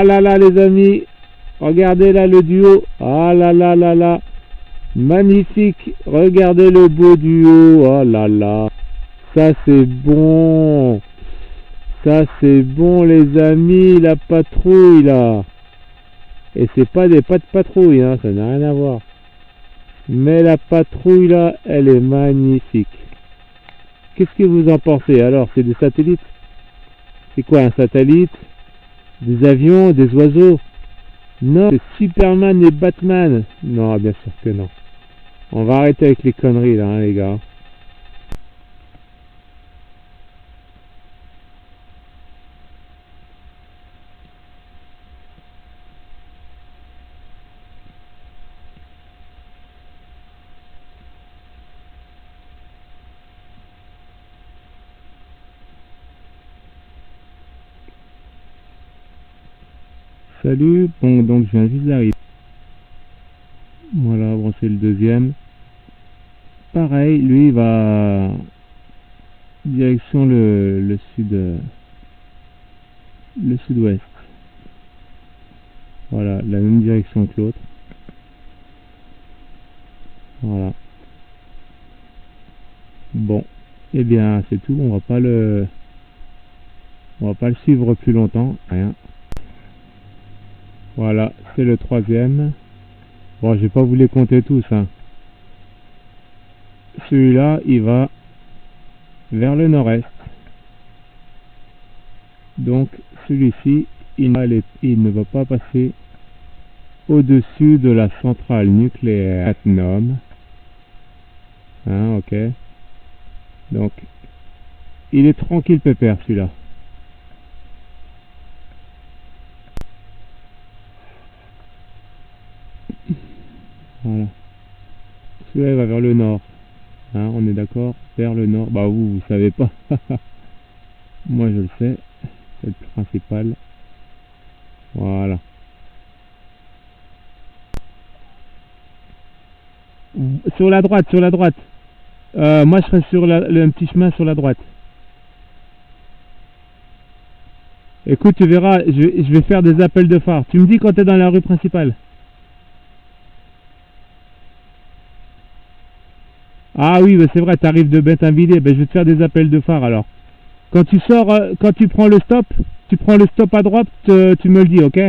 Ah là là les amis, regardez là le duo. Ah là là là là, magnifique. Regardez le beau duo. Oh là là, ça c'est bon. Ça c'est bon les amis, la patrouille là. Et c'est pas des pas de patrouille, hein, ça n'a rien à voir. Mais la patrouille là, elle est magnifique. Qu'est-ce que vous en pensez? Alors, c'est des satellites? C'est quoi un satellite? Des avions, des oiseaux? Non, c'est Superman et Batman. Non, bien sûr que non. On va arrêter avec les conneries là, hein, les gars. Salut, bon, donc je viens juste d'arriver. Voilà, bon, c'est le deuxième. Pareil, lui il va direction le sud, le sud-ouest. Voilà, la même direction que l'autre. Voilà. Bon, eh bien c'est tout. On va pas le suivre plus longtemps. Rien. Voilà, c'est le troisième. Bon, je vais pas vous les compter tous, hein. Celui-là, il va vers le nord-est. Donc, celui-ci, il ne va pas passer au-dessus de la centrale nucléaire Atnum. Hein, ok. Donc, il est tranquille pépère, celui-là. Voilà. Celui-là, il va vers le nord. Hein, on est d'accord? Vers le nord. Bah, vous savez pas. Moi, je le sais. C'est le principal. Voilà. Sur la droite, sur la droite. Moi, je serai sur le petit chemin sur la droite. Écoute, tu verras, je vais faire des appels de phare. Tu me dis quand tu es dans la rue principale. Ah oui, bah c'est vrai, tu arrives de Bettinvillers. Ben, je vais te faire des appels de phare alors. Quand tu sors, quand tu prends le stop à droite, tu me le dis, ok?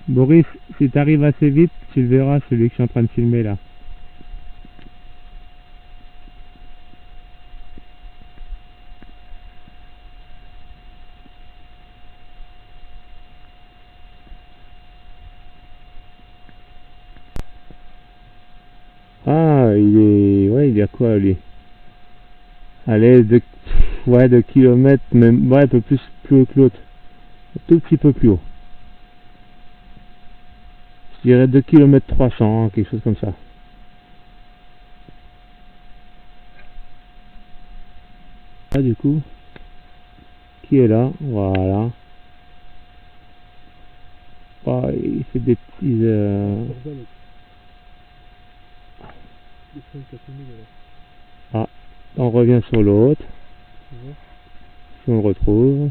Boris, si tu arrives assez vite, tu le verras, celui que je suis en train de filmer là. Ah, ouais, il y a quoi lui? Allez, ouais, 2 kilomètres, même, ouais, un peu plus haut que l'autre. Un tout petit peu plus haut. Je dirais 2 km 300, hein, quelque chose comme ça. Ah, du coup, qui est là? Voilà. Ah, il fait des petits... Ah, on revient sur l'autre. Si on le retrouve.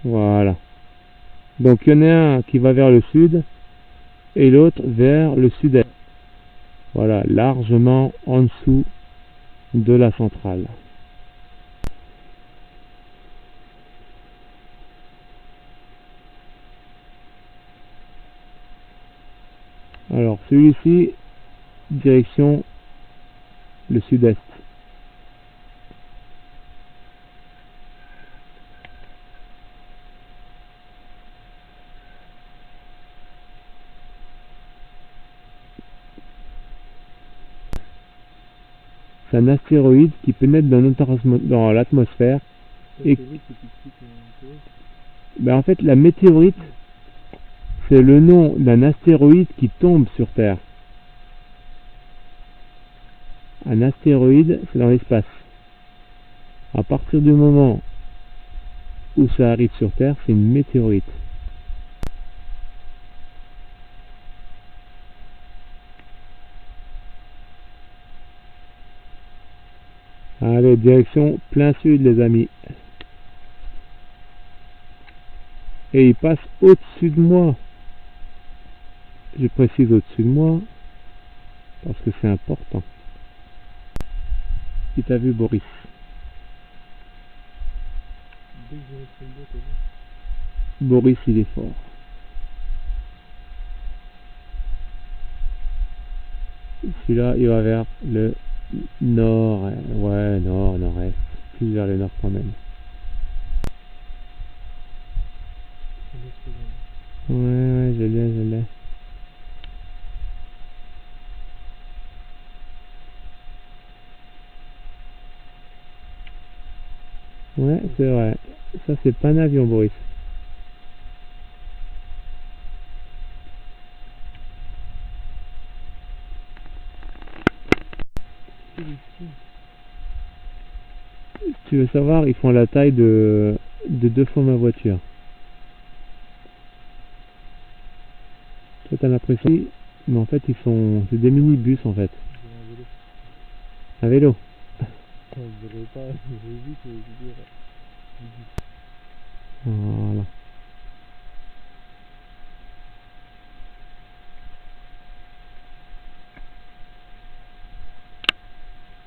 Voilà. Donc il y en a un qui va vers le sud et l'autre vers le sud-est. Voilà, largement en dessous de la centrale. Alors celui-ci, direction le sud-est. C'est un astéroïde qui pénètre dans l'atmosphère. Et ben en fait, la météorite, c'est le nom d'un astéroïde qui tombe sur Terre. Un astéroïde, c'est dans l'espace. À partir du moment où ça arrive sur Terre, c'est une météorite. Allez, direction plein sud les amis. Et il passe au-dessus de moi. Je précise au-dessus de moi parce que c'est important. Qui t'a vu Boris? Boris il est fort. Celui-là il va vers le nord. Ouais, nord, nord-est. Plus vers le nord quand même. Ouais, je l'ai. Ouais, c'est vrai. Ça, c'est pas un avion, Boris. Tu veux savoir, ils font la taille de 2 fois ma voiture. Toi, t'as l'impression, mais en fait, c'est des minibus en fait. Un vélo. Voilà.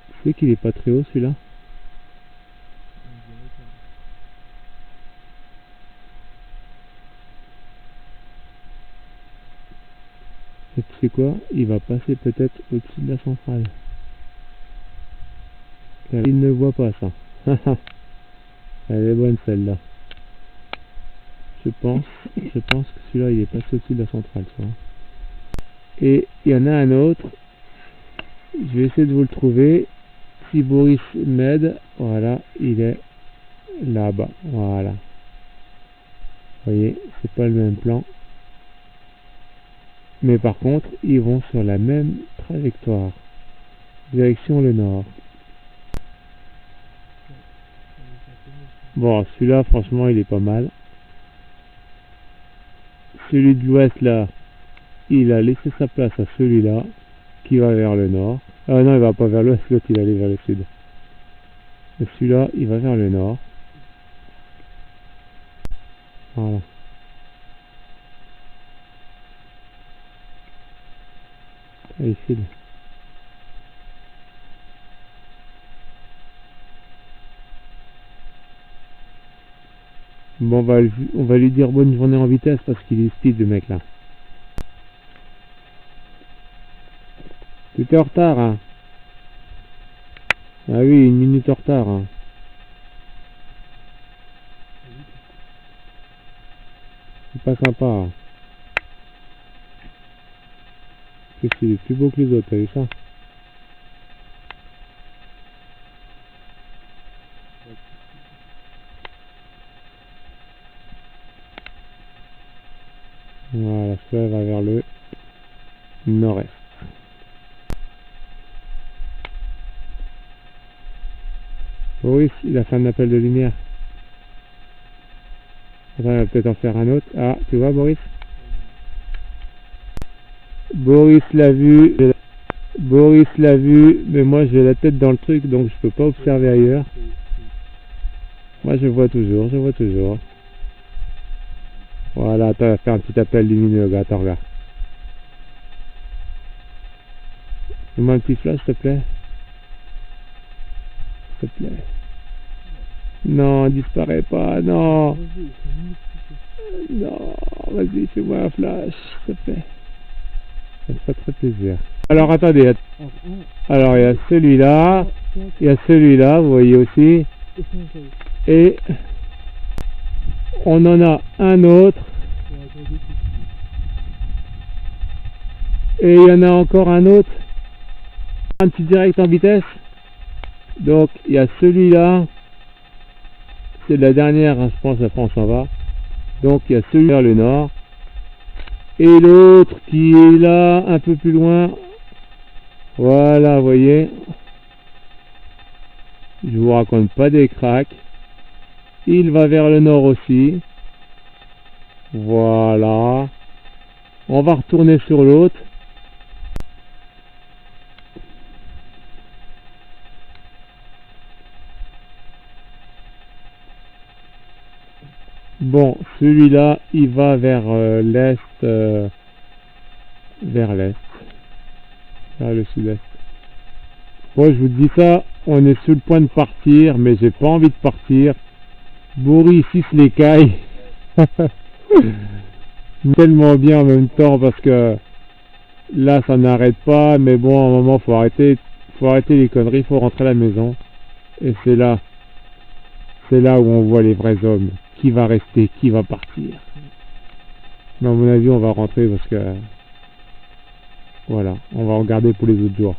Tu sais qu'il est pas très haut celui-là? Et tu sais quoi? Il va passer peut-être au-dessus de la centrale. Car il ne voit pas ça. Elle est bonne celle-là. Je pense que celui-là il est passé au-dessus de la centrale, ça. Et il y en a un autre. Je vais essayer de vous le trouver. Si Boris m'aide, voilà, il est là-bas. Voilà. Vous voyez, c'est pas le même plan. Mais par contre, ils vont sur la même trajectoire. Direction le nord. Bon, celui-là, franchement, il est pas mal. Celui de l'ouest, là, il a laissé sa place à celui-là, qui va vers le nord. Ah non, il va pas vers l'ouest, l'autre, il va aller vers le sud. Et celui-là, il va vers le nord. Voilà. Allez, file. Bon, on va lui dire bonne journée en vitesse parce qu'il est speed, le mec, là. Tu es en retard, hein? Ah oui, 1 minute en retard, hein. C'est pas sympa, hein. Qu'est-ce qu'il est plus beau que les autres, t'as vu ça? Voilà, ça va vers le nord-est. Boris, il a fait un appel de lumière. Attends, il va peut-être en faire un autre. Ah, tu vois, Boris? Boris l'a vu. Boris l'a vu, mais moi j'ai la tête dans le truc, donc je peux pas observer ailleurs. Moi je vois toujours. Voilà, attends, on va faire un petit appel lumineux, attends, regarde. Fais-moi un petit flash, s'il te plaît. S'il te plaît. Non, disparaît pas, non. Non, vas-y, fais-moi un flash, s'il te plaît. Ça me ferait très plaisir. Alors, attendez. Alors, il y a celui-là, vous voyez aussi. Et on en a un autre. Et il y en a encore un autre. Un petit direct en vitesse. Donc, il y a celui-là. C'est la dernière, hein, je pense, après on s'en va. Donc, il y a celui vers le nord. Et l'autre qui est là, un peu plus loin. Voilà, vous voyez. Je vous raconte pas des cracks. il va vers le nord aussi. Voilà. On va retourner sur l'autre. Bon, celui-là, il va vers l'est, vers l'est, vers le sud-est. Bon, je vous dis ça, on est sur le point de partir, mais j'ai pas envie de partir. Boris ici se l'écaille. Tellement bien en même temps parce que là, ça n'arrête pas, mais bon, à un moment, faut arrêter les conneries, faut rentrer à la maison. Et c'est là où on voit les vrais hommes. Qui va rester, qui va partir. Mais à mon avis, on va rentrer parce que voilà, on va regarder pour les autres jours.